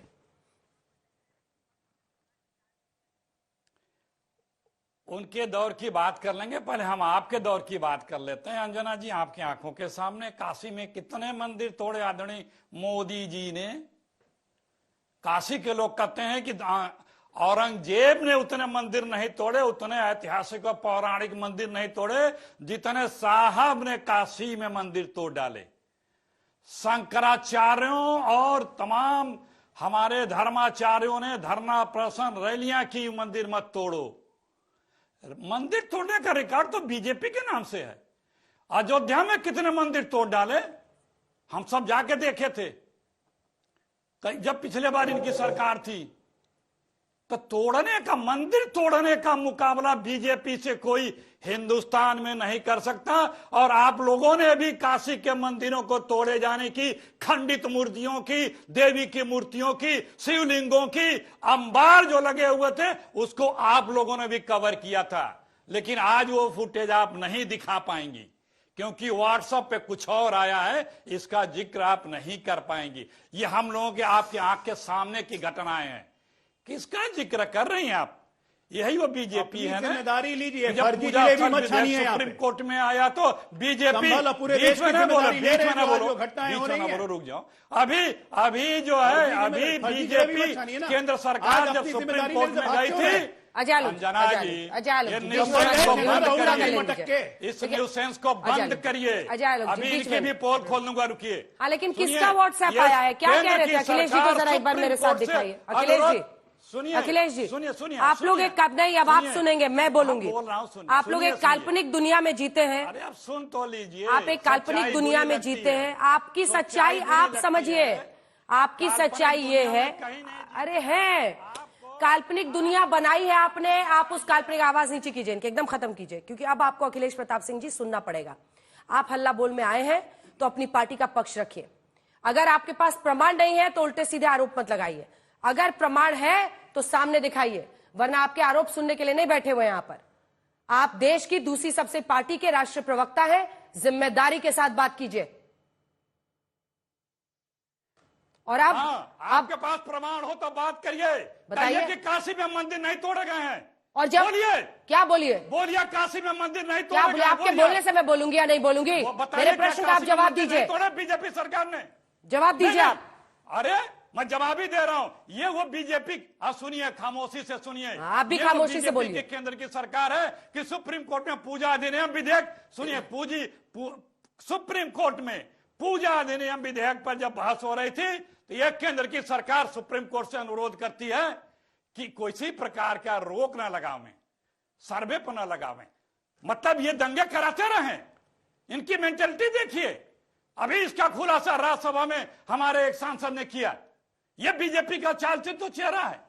उनके दौर की बात कर लेंगे, पहले हम आपके दौर की बात कर लेते हैं। अंजना जी, आपकी आंखों के सामने काशी में कितने मंदिर तोड़े आदरणीय मोदी जी ने। काशी के लोग कहते हैं कि औरंगजेब ने उतने मंदिर नहीं तोड़े, उतने ऐतिहासिक और पौराणिक मंदिर नहीं तोड़े जितने साहब ने काशी में मंदिर तोड़ डाले। शंकराचार्यों और तमाम हमारे धर्माचार्यों ने धरना प्रदर्शन रैलियां की, मंदिर मत तोड़ो। मंदिर तोड़ने का रिकॉर्ड तो बीजेपी के नाम से है। अयोध्या में कितने मंदिर तोड़ डाले, हम सब जाके देखे थे जब पिछले बार इनकी सरकार थी। तो मंदिर तोड़ने का मुकाबला बीजेपी से कोई हिंदुस्तान में नहीं कर सकता। और आप लोगों ने भी काशी के मंदिरों को तोड़े जाने की, खंडित मूर्तियों की, देवी की मूर्तियों की, शिवलिंगों की अंबार जो लगे हुए थे उसको आप लोगों ने भी कवर किया था। लेकिन आज वो फुटेज आप नहीं दिखा पाएंगी क्योंकि व्हाट्सएप पे कुछ और आया है, इसका जिक्र आप नहीं कर पाएंगी। ये हम लोगों के आपकी आंख के सामने की घटनाएं हैं। किसका जिक्र कर रहे हैं आप? यही वो बीजेपी है ना। जिम्मेदारी लीजिए, जब सुप्रीम कोर्ट में आया तो बीजेपी बीच में ना बोलो, रुक जाओ। अभी जो है, अभी बीजेपी केंद्र सरकार जब सुप्रीम कोर्ट में गई थी, अंजना जी, इस न्यूसेंस को बंद करिए। अभी इनकी भी पोल खोल दूंगा, रुकिए। लेकिन किसका व्हाट्सएप आया है, क्या कह रहे थे? अखिलेश जी को जरा एक बार मेरे साथ दिखाइए। अखिलेश जी सुनिए अखिलेश जी, सुनिए आप लोग एक नहीं, अब आप सुनेंगे, मैं बोलूंगी। बोल रहा हूँ, सुनिए, आप लोग एक काल्पनिक दुनिया में जीते हैं। अरे आप सुन तो लीजिए। आप एक काल्पनिक दुनिया में जीते हैं। आपकी सच्चाई आप समझिए, आपकी सच्चाई ये है, अरे है काल्पनिक दुनिया बनाई है आपने। आप उस काल्पनिक आवाज नीचे कीजिए, इनके एकदम खत्म कीजिए, क्योंकि अब आपको अखिलेश प्रताप सिंह जी सुनना पड़ेगा। आप हल्ला बोल में आए हैं तो अपनी पार्टी का पक्ष रखिए। अगर आपके पास प्रमाण नहीं है तो उल्टे सीधे आरोप मत लगाइए। अगर प्रमाण है तो सामने दिखाइए, वरना आपके आरोप सुनने के लिए नहीं बैठे हुए यहां पर। आप देश की दूसरी सबसे पार्टी के राष्ट्रीय प्रवक्ता हैं, जिम्मेदारी के साथ बात कीजिए। और अब आपके पास प्रमाण हो तो बात करिए, बताइए कि काशी में मंदिर नहीं तोड़े गए हैं। और जब बोलिए, क्या बोलिए काशी में मंदिर नहीं क्या तोड़े बोलिए? आपके बोलने से मैं बोलूंगी या नहीं बोलूंगी? मेरे प्रश्न का आप जवाब दीजिए। बीजेपी सरकार ने जवाब दीजिए आप। अरे मैं जवाब ही दे रहा हूँ। ये वो बीजेपी, सुनिए खामोशी से सुनिए, आप भी खामोशी से बोलिए। केंद्र की सरकार है कि सुप्रीम कोर्ट में पूजा अधिनियम विधेयक, सुनिए सुप्रीम कोर्ट में पूजा अधिनियम विधेयक पर जब बहस हो रही थी तो यह केंद्र की सरकार सुप्रीम कोर्ट से अनुरोध करती है कि किसी प्रकार का रोक ना लगावें, सर्वे पर ना लगावें। मतलब ये दंगे कराते रहे। इनकी मेंटेलिटी देखिए। अभी इसका खुलासा राज्यसभा में हमारे एक सांसद ने किया। यह बीजेपी का चालचित्र तो चेहरा है।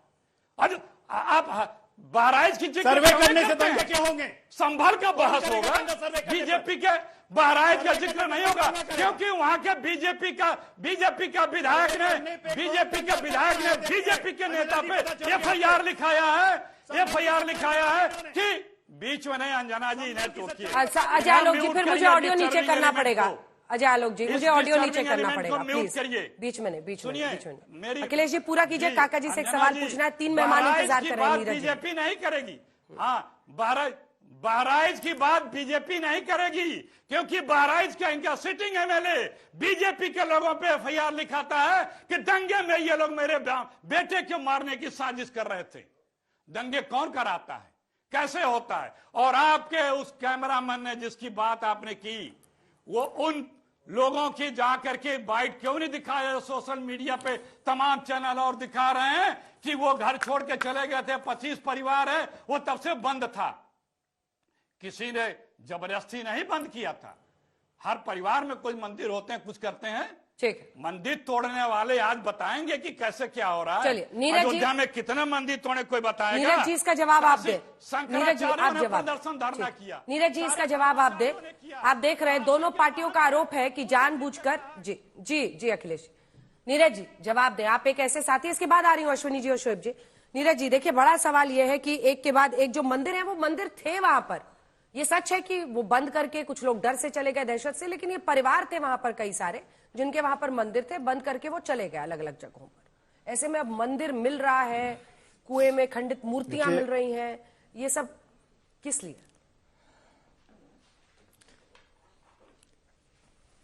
आज आप बहराइच की सर्वे करने से दंगे क्या होंगे? संभल का बहस होगा, बीजेपी के बहराइच का जिक्र नहीं होगा, क्योंकि वहां के बीजेपी का विधायक ने बीजेपी के नेता पे एफआईआर लिखाया है कि बीच में नहीं, अंजना जी इन्हें टोकिए। अजय आलोक जी, फिर मुझे ऑडियो नीचे करना पड़ेगा। अजय आलोक जी, मुझे ऑडियो नीचे करना पड़ेगा प्लीज। बीच में बीच में अखिलेश जी पूरा कीजिए। काका जी से एक सवाल पूछना है। 3 मेहमान इंतजार कर रहे हैं। नीरज बीजेपी नहीं करेगी। हाँ, बहराइच की बात बीजेपी नहीं करेगी, क्योंकि बहराइच का इनका सिटिंग एमएलए बीजेपी के लोगों पे एफआईआर लिखाता है कि दंगे में ये लोग मेरे बेटे को मारने की साजिश कर रहे थे। दंगे कौन कराता है, कैसे होता है? और आपके उस कैमरामैन ने जिसकी बात आपने की, वो उन लोगों की जाकर के बाइट क्यों नहीं दिखाया? सोशल मीडिया पे तमाम चैनल और दिखा रहे हैं कि वो घर छोड़ के चले गए थे, 25 परिवार है, वो तब से बंद था। किसी ने जबरदस्ती नहीं बंद किया था। हर परिवार में कुछ मंदिर होते हैं, कुछ करते हैं। ठीक, मंदिर तोड़ने वाले आज बताएंगे कि कैसे क्या हो रहा है। चलिए नीरज जी, अयोध्या में कितने मंदिर तोड़े कोई बताएगा? नीरज जी इसका जवाब आप दे। नीरज जी आप जवाब। प्रदर्शन धरना किया। नीरज जी इसका जवाब आप दे। आप देख रहे हैं दोनों पार्टियों का आरोप है कि जानबूझकर। जी अखिलेश, नीरज जी जवाब दें। आप एक ऐसे साथी, इसके बाद आ रही हूँ अश्विनी जी और शोएब जी। नीरज जी देखिए, बड़ा सवाल यह है कि एक के बाद एक जो मंदिर है वो मंदिर थे वहां पर। ये सच है कि वो बंद करके कुछ लोग डर से चले गए, दहशत से, लेकिन ये परिवार थे वहां पर कई सारे जिनके वहां पर मंदिर थे, बंद करके वो चले गए अलग अलग जगहों पर। ऐसे में अब मंदिर मिल रहा है, कुएं में खंडित मूर्तियां मिल रही हैं, ये सब किस लिए?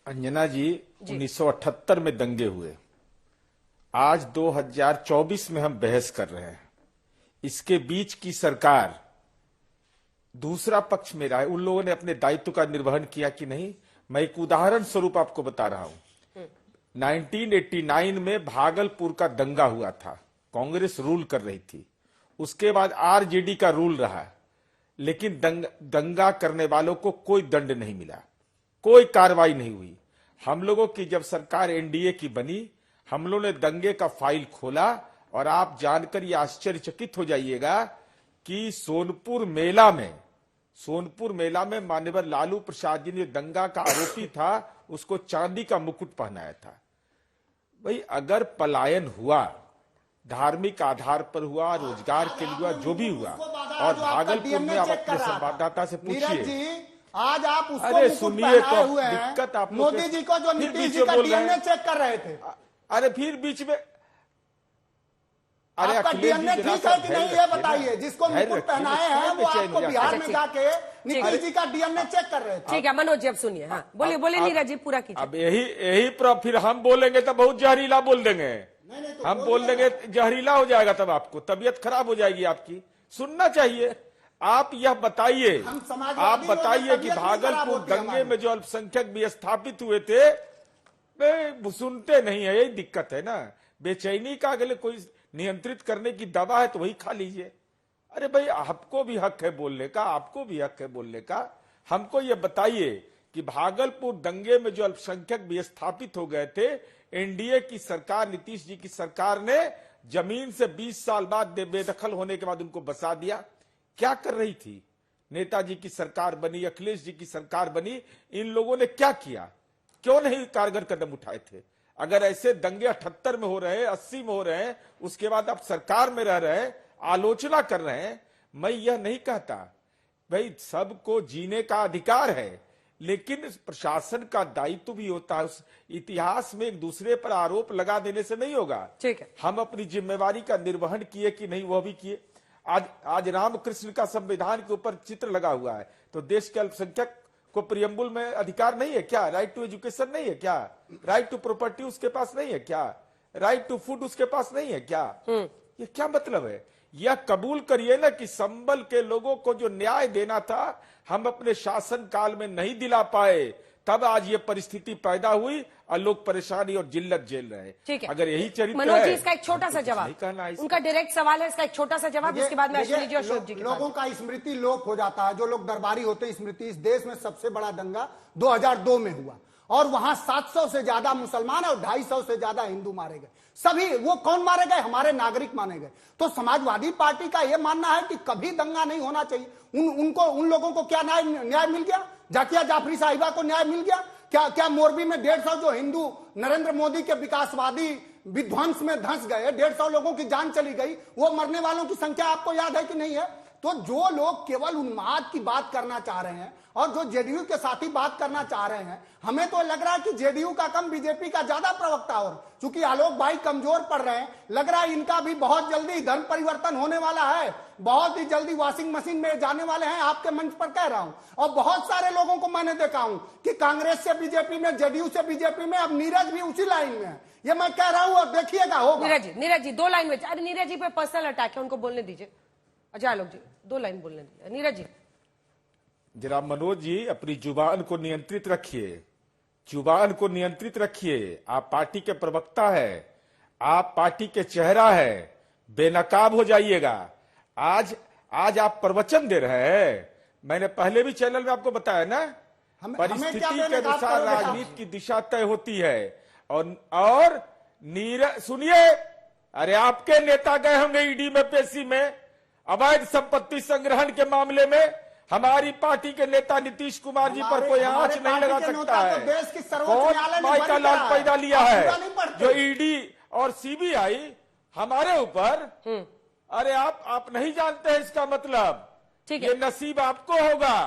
अंजना जी 1978 में दंगे हुए, आज 2024 में हम बहस कर रहे हैं। इसके बीच की सरकार, दूसरा पक्ष मेरा है, उन लोगों ने अपने दायित्व का निर्वहन किया कि नहीं? मैं एक उदाहरण स्वरूप आपको बता रहा हूं। 1989 में भागलपुर का दंगा हुआ था, कांग्रेस रूल कर रही थी, उसके बाद आरजेडी का रूल रहा, लेकिन दंगा करने वालों को कोई दंड नहीं मिला, कोई कार्रवाई नहीं हुई। हम लोगों की जब सरकार एनडीए की बनी, हम लोगों ने दंगे का फाइल खोला और आप जानकर ये आश्चर्यचकित हो जाइएगा कि सोनपुर मेला में माननीय लालू प्रसाद जी ने दंगा का आरोपी था उसको चांदी का मुकुट पहनाया था। भाई अगर पलायन हुआ, धार्मिक आधार पर हुआ, रोजगार के लिए हुआ, जो भी हुआ, और भागलपुर में आप अपने संवाददाता से पूछिए, आज आप उसको अरे सुनिए तो हुए हैं, दिक्कत आप मोदी जी को जो नीतीश जी का डीएनए चेक कर रहे थे। अरे फिर बीच में आपका डीएनए ठीक है कि नहीं ये बताइए। जिसको मुकुट पहनाए हैं वो आपको बिहार में जाके नीतीश जी का डीएनए चेक कर रहे थे। ठीक है मनोज जी अब सुनिए। हाँ बोलिए नीरज जी पूरा कीजिए। अब यही फिर हम बोलेंगे तो बहुत जहरीला बोल देंगे। हम बोल देंगे जहरीला हो जाएगा, तब आपको तबीयत खराब हो जाएगी आपकी। सुनना चाहिए। आप यह बताइए, आप बताइए कि भागलपुर दंगे में जो अल्पसंख्यक विस्थापित हुए थे, सुनते नहीं है, यही दिक्कत है ना। बेचैनी का अगले कोई नियंत्रित करने की दवा है तो वही खा लीजिए। अरे भाई, आपको भी हक है बोलने का, आपको भी हक है बोलने का। हमको ये बताइए कि भागलपुर दंगे में जो अल्पसंख्यक विस्थापित हो गए थे, एनडीए की सरकार, नीतीश जी की सरकार ने जमीन से 20 साल बाद बेदखल होने के बाद उनको बसा दिया। क्या कर रही थी? नेताजी की सरकार बनी, अखिलेश जी की सरकार बनी, इन लोगों ने क्या किया? क्यों नहीं कारगर कदम उठाए थे? अगर ऐसे दंगे 78 में हो रहे हैं, 80 में हो रहे हैं, उसके बाद आप सरकार में रह रहे हैं, आलोचना कर रहे हैं। मैं यह नहीं कहता भाई, सबको जीने का अधिकार है, लेकिन प्रशासन का दायित्व भी होता है। उस इतिहास में एक दूसरे पर आरोप लगा देने से नहीं होगा। ठीक है, हम अपनी जिम्मेवारी का निर्वहन किए कि नहीं, वह भी किए। आज रामकृष्ण का संविधान के ऊपर चित्र लगा हुआ है, तो देश के अल्पसंख्यक को प्रियम्बुल में अधिकार नहीं है क्या? राइट टू एजुकेशन नहीं है क्या? राइट टू प्रॉपर्टी उसके पास नहीं है क्या? राइट टू फूड उसके पास नहीं है क्या? ये क्या मतलब है? यह कबूल करिए ना कि संभल के लोगों को जो न्याय देना था हम अपने शासन काल में नहीं दिला पाए, तब आज ये परिस्थिति पैदा हुई और लोग परेशानी और जिल्लत झेल रहे हैं। ठीक है, अगर यही चरित्र मनोज जी, है, इसका एक छोटा सा जवाब, कहना उनका डायरेक्ट सवाल है, इसका एक छोटा सा जवाब, उसके बाद में अश्विनी जी और शोभ जी। लोगों का स्मृति लोप हो जाता है, जो लोग दरबारी होते हैं। स्मृति, इस देश में सबसे बड़ा दंगा 2002 में हुआ और वहां 700 से ज्यादा मुसलमान और 250 से ज्यादा हिंदू मारे गए। सभी वो कौन मारे गए? हमारे नागरिक माने गए। तो समाजवादी पार्टी का यह मानना है कि कभी दंगा नहीं होना चाहिए। उन लोगों को क्या न्याय मिल गया? जाकिया जाफरी साहिबा को न्याय मिल गया क्या? मोरबी में 150 जो हिंदू नरेंद्र मोदी के विकासवादी विध्वंस में धंस गए, 150 लोगों की जान चली गई, वो मरने वालों की संख्या आपको याद है कि नहीं है? तो जो लोग केवल उन्माद की बात करना चाह रहे हैं और जो जेडीयू के साथी बात करना चाह रहे हैं, हमें तो लग रहा है कि जेडीयू का कम बीजेपी का ज्यादा प्रवक्ता, और चूंकि आलोक भाई कमजोर पड़ रहे हैं, लग रहा है इनका भी बहुत जल्दी धर्म परिवर्तन होने वाला है, बहुत ही जल्दी वॉशिंग मशीन में जाने वाले हैं। आपके मंच पर कह रहा हूं, और बहुत सारे लोगों को मैंने देखा हूं कि कांग्रेस से बीजेपी में, जेडीयू से बीजेपी में, अब नीरज भी उसी लाइन में है। ये मैं कह रहा हूं और देखिएगा होगा। नीरज जी 2 लाइन में, अरे नीरज जी पे पर्सनल अटैक है, उनको बोलने दीजिए। अच्छा आलोक जी 2 लाइन बोलने दीजिए। नीरज जी जरा मनोज जी अपनी जुबान को नियंत्रित रखिए, जुबान को नियंत्रित रखिए। आप पार्टी के प्रवक्ता है, आप पार्टी के चेहरा है, बेनकाब हो जाइएगा। आज आप प्रवचन दे रहे हैं। मैंने पहले भी चैनल में आपको बताया ना, परिस्थिति के अनुसार राजनीति की दिशा तय होती है। और नीरज सुनिए, अरे आपके नेता गए होंगे ईडी में, पेशी में, अवैध संपत्ति संग्रहण के मामले में हमारी पार्टी के नेता नीतीश कुमार जी पर कोई आंच नहीं लगा सकता है। कौन माई का लाल पैदा लिया है जो ईडी और सीबीआई हमारे ऊपर? अरे आप नहीं जानते हैं इसका मतलब। ये नसीब आपको होगा।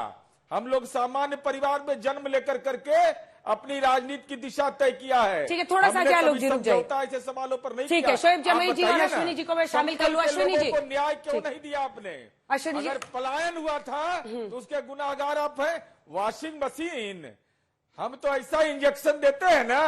हम लोग सामान्य परिवार में जन्म लेकर करके अपनी राजनीति की दिशा तय किया है। ठीक है, थोड़ा सा आलोक जी रुक जाइए, ऐसे सवालों पर नहीं। ठीक है, शोएब जमील जी और अश्विनी जी को मैं शामिल कर लूं। अश्विनी जी को न्याय क्यों नहीं दिया आपने? अश्विनी जी, अगर पलायन हुआ था तो उसके गुनाहगार आप हैं। वॉशिंग मशीन, हम तो ऐसा इंजेक्शन देते हैं ना,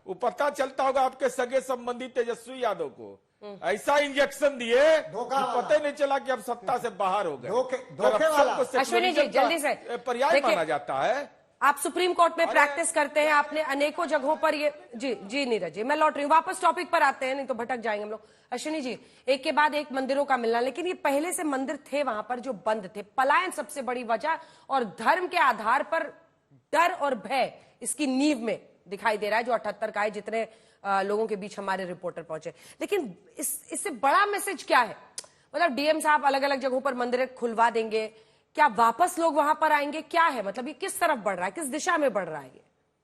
वो पता चलता होगा आपके सगे संबंधी तेजस्वी यादव को, ऐसा इंजेक्शन दिए पता ही नहीं चला कि अब सत्ता से बाहर हो गए। अश्विनी जी जल्दी से, पर्याय माना जाता है। आप सुप्रीम कोर्ट में प्रैक्टिस करते हैं, आपने अनेकों जगहों पर ये जी नीरज जी, मैं लौट रही हूँ, वापस टॉपिक पर आते हैं, नहीं तो भटक जाएंगे हम लोग। अश्विनी जी, एक के बाद एक मंदिरों का मिलना, लेकिन ये पहले से मंदिर थे वहां पर जो बंद थे। पलायन सबसे बड़ी वजह, और धर्म के आधार पर डर और भय इसकी नींव में दिखाई दे रहा है, जो 78 का है, जितने लोगों के बीच हमारे रिपोर्टर पहुंचे। लेकिन इससे बड़ा मैसेज क्या है? मतलब डीएम साहब अलग अलग जगहों पर मंदिर खुलवा देंगे, क्या वापस लोग वहां पर आएंगे? क्या है मतलब, ये किस तरफ बढ़ रहा है, किस दिशा में बढ़ रहा है ये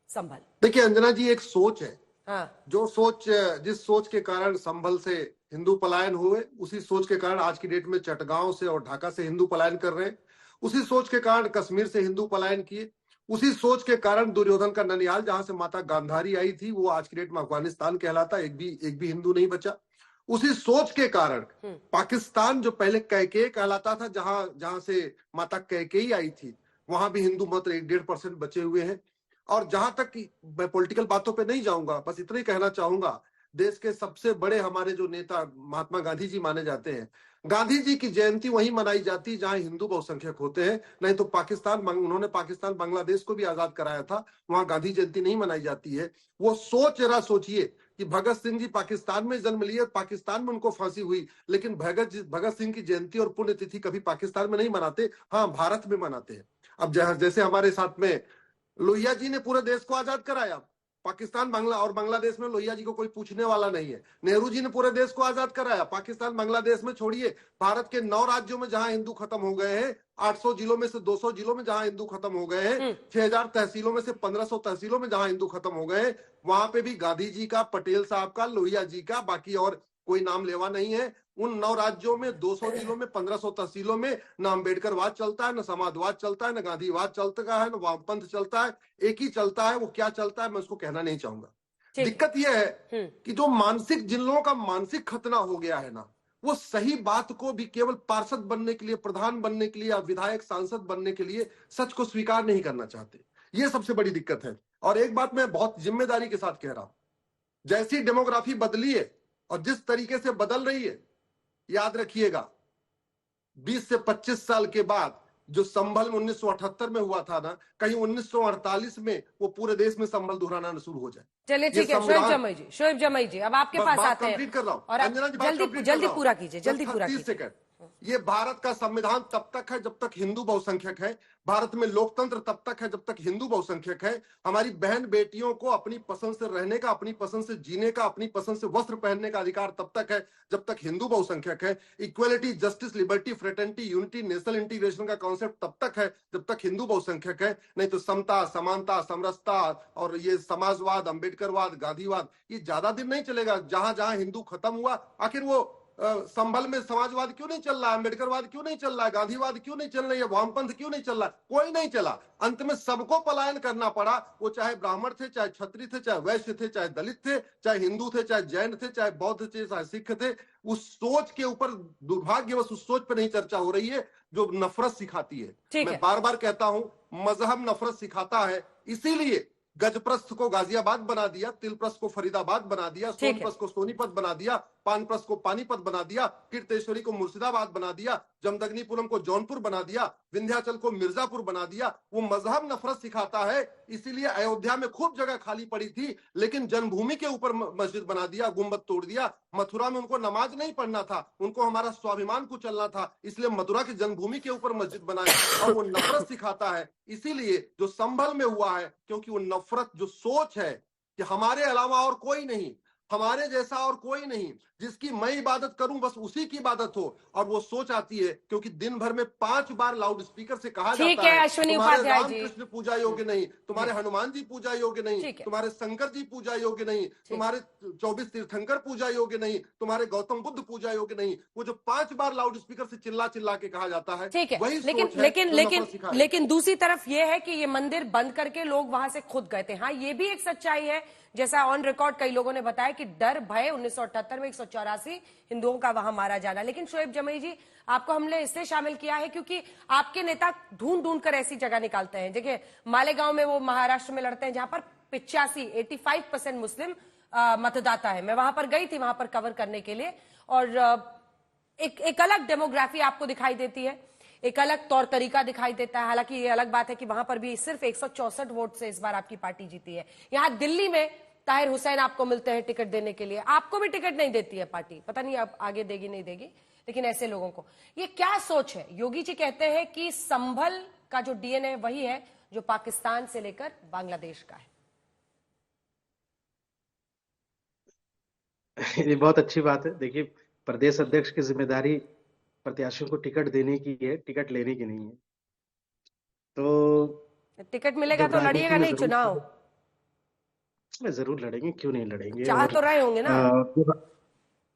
संभल? देखिए अंजना जी, एक सोच है। हाँ। जिस सोच के कारण संभल से हिंदू पलायन हुए, उसी सोच के कारण आज की डेट में चटगांव से और ढाका से हिंदू पलायन कर रहे हैं। उसी सोच के कारण कश्मीर से हिंदू पलायन किए। उसी सोच के कारण दुर्योधन का ननिहाल, जहां से माता गांधारी आई थी, वो आज की डेट में अफगानिस्तान कहलाता, एक भी हिंदू नहीं बचा। उसी सोच के कारण पाकिस्तान, जो पहले कैकेय कहलाता था, जहां से माता कैकेयी आई थी, वहां भी हिंदू मात्र 1-1.5% बचे हुए हैं। और जहां तक मैं पॉलिटिकल बातों पे नहीं जाऊंगा, बस इतना ही कहना चाहूंगा, देश के सबसे बड़े हमारे जो नेता महात्मा गांधी जी माने जाते हैं, गांधी जी की जयंती वहीं मनाई जाती जहां हिंदू बहुसंख्यक होते हैं। नहीं तो उन्होंने पाकिस्तान बांग्लादेश को भी आजाद कराया था, वहां गांधी जयंती नहीं मनाई जाती है। वो सोच जरा सोचिए कि भगत सिंह जी पाकिस्तान में जन्म लिए, पाकिस्तान में उनको फांसी हुई, लेकिन भगत सिंह की जयंती और पुण्यतिथि कभी पाकिस्तान में नहीं मनाते, हाँ भारत में मनाते हैं। अब जैसे हमारे साथ में लोहिया जी ने पूरे देश को आजाद कराया, पाकिस्तान और बांग्लादेश में लोहिया जी को कोई पूछने वाला नहीं है। नेहरू जी ने पूरे देश को आजाद कराया, पाकिस्तान बांग्लादेश में छोड़िए, भारत के 9 राज्यों में जहां हिंदू खत्म हो गए हैं, 800 जिलों में से 200 जिलों में जहां हिंदू खत्म हो गए हैं, 6000 तहसीलों में से 1500 तहसीलों में जहां हिंदू खत्म हो गए, वहां पे भी गांधी जी का, पटेल साहब का, लोहिया जी का, बाकी और कोई नाम लेवा नहीं है। उन 9 राज्यों में, 200 जिलों में, 1500 तहसीलों में न अम्बेडकरवाद चलता है, न समाजवाद चलता है, न गांधीवाद चलता है, न वामपंथ चलता है। एक ही चलता है, वो क्या चलता है मैं उसको कहना नहीं चाहूंगा। दिक्कत यह है कि जो मानसिक, जिन लोगों का मानसिक खतना हो गया है ना, वो सही बात को भी केवल पार्षद बनने के लिए, प्रधान बनने के लिए या विधायक सांसद बनने के लिए सच को स्वीकार नहीं करना चाहते। ये सबसे बड़ी दिक्कत है। और एक बात मैं बहुत जिम्मेदारी के साथ कह रहा हूं, जैसी डेमोग्राफी बदली है और जिस तरीके से बदल रही है, याद रखिएगा 20 से 25 साल के बाद जो संभल में 1978 में हुआ था ना, कहीं 1948 में वो पूरे देश में संभल दोहराना शुरू हो जाए। चलिए ठीक है, शोएब जमाई जी अब आपके पास आते हैं। कंप्लीट कर रहा हूं और जल्दी पूरा कीजिए, जल्दी पूरा कीजिए। ये भारत का संविधान तब तक है जब तक हिंदू बहुसंख्यक है, भारत में लोकतंत्र तब तक है जब तक हिंदू बहुसंख्यक है। हमारी बहन बेटियों को अपनी पसंद से रहने का, अपनी पसंद से जीने का, अपनी पसंद से वस्त्र पहनने का अधिकार तब तक है जब तक हिंदू बहुसंख्यक है। Equality, justice, liberty, fraternity, unity, national integration का कॉन्सेप्ट तब तक है जब तक हिंदू बहुसंख्यक है। नहीं तो समता, समानता, समरसता और ये समाजवाद, अम्बेडकरवाद, गांधीवाद, ये ज्यादा दिन नहीं चलेगा। जहां जहां हिंदू खत्म हुआ, आखिर वो संभल में समाजवाद क्यों नहीं चल रहा है, अम्बेडकरवाद क्यों नहीं चल रहा है, गांधीवाद क्यों नहीं चल रही है, वामपंथ क्यों नहीं चल रहा, कोई नहीं चला। अंत में सबको पलायन करना पड़ा। वो चाहे ब्राह्मण थे, चाहे क्षत्रिय थे, चाहे वैश्य थे, चाहे दलित थे, चाहे हिंदू थे, चाहे जैन थे, चाहे बौद्ध थे, चाहे सिख थे। उस सोच के ऊपर दुर्भाग्यवश उस सोच पर नहीं चर्चा हो रही है जो नफरत सिखाती है। मैं बार बार कहता हूं, मजहब नफरत सिखाता है। इसीलिए गजप्रस्थ को गाजियाबाद बना दिया, तिलप्रस्थ को फरीदाबाद बना दिया, सोनप्रस्थ को सोनीपत बना दिया, पानप्रस्थ को पानीपत बना दिया, कीर्तेश्वरी को मुर्शिदाबाद बना दिया, जमदग्निपुरम को जौनपुर बना दिया, विंध्याचल को मिर्जापुर बना दिया। वो मजहब नफरत सिखाता है। इसीलिए अयोध्या में खूब जगह खाली पड़ी थी, लेकिन जन्मभूमि के ऊपर मस्जिद बना दिया, गुम्बद तोड़ दिया। मथुरा में उनको नमाज नहीं पढ़ना था, उनको हमारा स्वाभिमान को चलना था, इसलिए मथुरा की जन्मभूमि के ऊपर मस्जिद बनाई। और वो नफरत सिखाता है। इसीलिए जो संभल में हुआ है, क्योंकि वो नफरत, जो सोच है कि हमारे अलावा और कोई नहीं, हमारे जैसा और कोई नहीं, जिसकी मैं इबादत करूं बस उसी की इबादत हो, और वो सोच आती है क्योंकि दिन भर में 5 बार लाउड स्पीकर से कहा जाता है तुम्हारे रामकृष्ण पूजा योग्य नहीं, तुम्हारे हनुमान जी पूजा योग्य नहीं, तुम्हारे शंकर जी पूजा योग्य नहीं, तुम्हारे 24 तीर्थंकर पूजा योग्य नहीं, तुम्हारे गौतम बुद्ध पूजा योग्य नहीं। वो जो 5 बार लाउड स्पीकर से चिल्ला चिल्ला के कहा जाता है, वही सोच है। लेकिन दूसरी तरफ ये है कि ये मंदिर बंद करके लोग वहां से खुद गए थे। हाँ, ये भी एक सच्चाई है, जैसा ऑन रिकॉर्ड कई लोगों ने बताया कि डर भय 1978 में 184 हिंदुओं का वहां मारा जाना। लेकिन शोएब जमाई जी, आपको हमने इसलिए शामिल किया है क्योंकि आपके नेता ढूंढ ढूंढ कर ऐसी जगह निकालते हैं। देखिए, मालेगांव में वो महाराष्ट्र में लड़ते हैं जहां पर 85% मुस्लिम मतदाता है। मैं वहां पर गई थी, वहां पर कवर करने के लिए, और एक अलग डेमोग्राफी आपको दिखाई देती है, एक अलग तौर तरीका दिखाई देता है। हालांकि ये अलग बात है कि वहां पर भी सिर्फ 164 वोट से इस बार आपकी पार्टी जीती है। यहां दिल्ली में ताहिर हुसैन आपको मिलते हैं टिकट देने के लिए, आपको भी टिकट नहीं देती है पार्टी, पता नहीं अब आगे देगी नहीं देगी। लेकिन ऐसे लोगों को ये क्या सोच है? योगी जी कहते हैं कि संभल का जो डीएनए वही है जो पाकिस्तान से लेकर बांग्लादेश का है। ये बहुत अच्छी बात है। देखिए, प्रदेश अध्यक्ष की जिम्मेदारी प्रत्याशियों को टिकट देने की है, टिकट लेने की नहीं है। तो टिकट मिलेगा तो लड़िएगा नहीं चुनाव? में जरूर लड़ेंगे, क्यों नहीं लड़ेंगे। चाह तो रहे होंगे ना?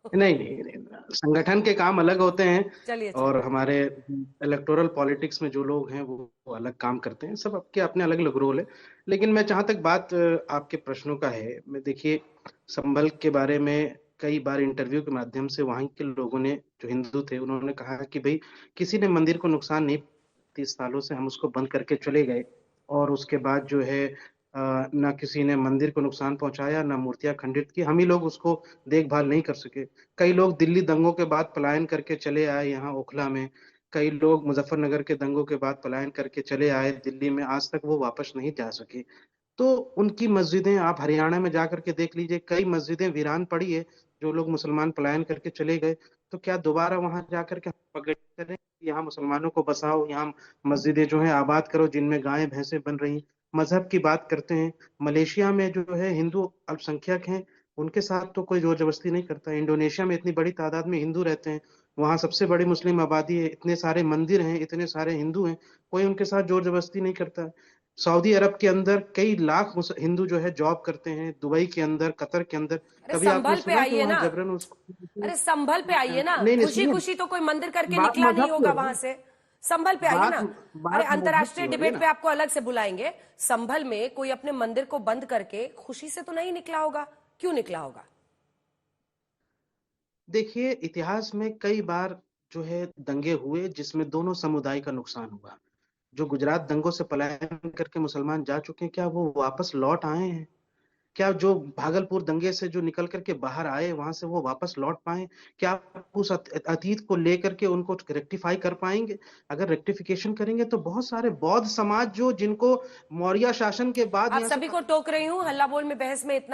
नहीं, संगठन के काम अलग होते हैं और हमारे इलेक्टोरल पॉलिटिक्स में जो लोग हैं वो अलग काम करते हैं। सब आपके अपने अलग अलग रोल है। लेकिन मैं जहां तक बात आपके प्रश्नों का है, मैं देखिए संभल के बारे में कई बार इंटरव्यू के माध्यम से वहां के लोगों ने, जो हिंदू थे, उन्होंने कहा कि भाई किसी ने मंदिर को नुकसान नहीं, 30 सालों से हम उसको बंद करके चले गए और उसके बाद जो है ना किसी ने मंदिर को नुकसान पहुंचाया, ना मूर्तियां खंडित की, हम ही लोग उसको देखभाल नहीं कर सके। कई लोग दिल्ली दंगों के बाद पलायन करके चले आए यहाँ ओखला में, कई लोग मुजफ्फरनगर के दंगों के बाद पलायन करके चले आए दिल्ली में, आज तक वो वापस नहीं जा सके। तो उनकी मस्जिदें आप हरियाणा में जाकर के देख लीजिए, कई मस्जिदें वीरान पड़ी है। जो लोग मुसलमान पलायन करके चले गए, तो क्या दोबारा वहां जाकर के पकड़ करें, यहाँ मुसलमानों को बसाओ, यहाँ मस्जिदें जो है आबाद करो जिनमें गायें भैंसें बन रही। मजहब की बात करते हैं, मलेशिया में जो है हिंदू अल्पसंख्यक हैं, उनके साथ तो कोई जोर जबरदस्ती नहीं करता। इंडोनेशिया में इतनी बड़ी तादाद में हिंदू रहते हैं, वहां सबसे बड़ी मुस्लिम आबादी है, इतने सारे मंदिर हैं, इतने सारे हिंदू हैं, कोई उनके साथ जोर जबरदस्ती नहीं करता। सऊदी अरब के अंदर कई लाख हिंदू जो है जॉब करते हैं, दुबई के अंदर, कतर के अंदर। कभी आपने सुना कि वहां जबरन उसको? अरे संभल पे आइए ना, खुशी खुशी तो कोई मंदिर करके निकला नहीं होगा वहां से। संभल पे आइए ना। अरे अंतर्राष्ट्रीय डिबेट पे आपको अलग से बुलाएंगे। संभल में कोई अपने मंदिर को बंद करके खुशी से तो नहीं निकला होगा, क्यों निकला होगा? देखिए, इतिहास में कई बार जो है दंगे हुए जिसमें दोनों समुदाय का नुकसान हुआ। जो गुजरात दंगों से पलायन करके मुसलमान जा चुके हैं, क्या वो वापस लौट आए हैं? क्या जो भागलपुर दंगे से जो निकल करके बाहर आए वहां से वो वापस लौट पाए? क्या उस अतीत को लेकर के उनको रेक्टिफाई कर पाएंगे? अगर रेक्टिफिकेशन करेंगे तो बहुत सारे बौद्ध समाज जो जिनको मौर्य शासन के बाद आप सभी को टोक रही हूँ, हल्ला बोल में बहस में इतना ही।